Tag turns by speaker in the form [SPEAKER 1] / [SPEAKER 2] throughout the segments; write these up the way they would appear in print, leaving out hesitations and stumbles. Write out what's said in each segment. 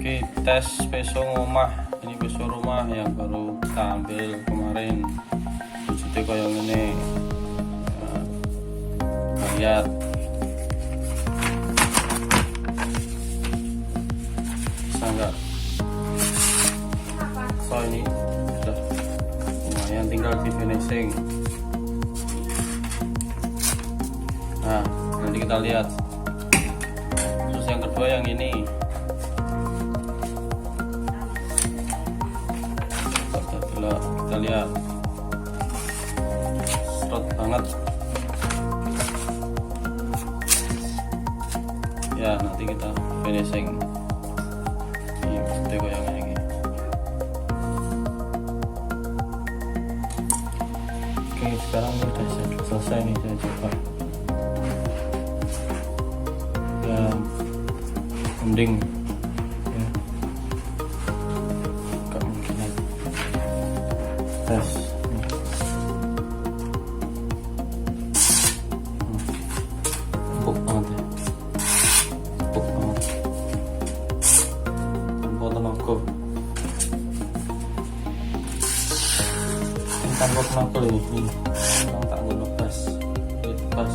[SPEAKER 1] Oke, tes peso ngomah. Ini peso rumah yang baru kita ambil kemarin. Wujudnya kayak gini. Nah, lihat. Bisa nggak? So ini sudah lumayan, tinggal di finishing. Nah, nanti kita lihat. Terus yang kedua yang ini. Kita lihat serot banget ya. Nanti kita finishing ini seperti yang ini. Oke, sekarang udah selesai nih, saya coba ya, mending ya, gak mungkin lagi tes. Empuk banget ya, empuk banget tanpa tenaga. Ini tanpa tenaga ini tak gue lepas lepas.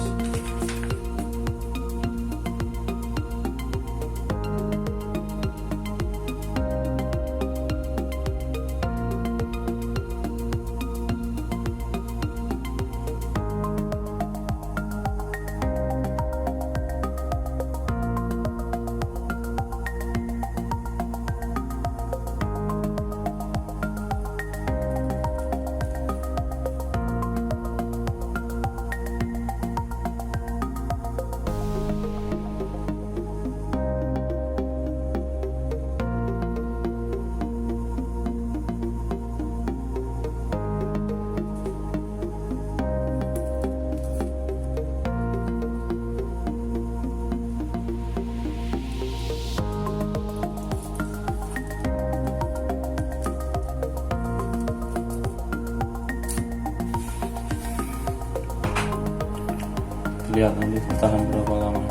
[SPEAKER 1] Lihat nanti bertahan berapa lama.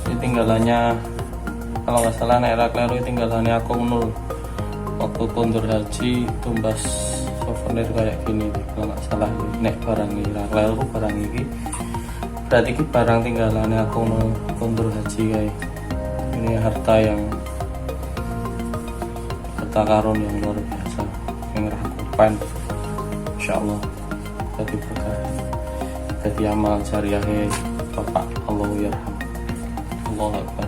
[SPEAKER 1] Ini tinggalannya, kalau nggak salah naik rakler itu tinggalannya aku nul waktu kondur haji tumbas souvenir kayak gini. Kalau nggak salah naik barang ini rakler itu barang ini, berarti ini barang tinggalannya aku nul kondur haji kayak ini. Harta karun yang luar biasa yang rangkupan, insyaallah jadi berkah, jadi amal syariah Bapak Allah yarham. Allah Akbar.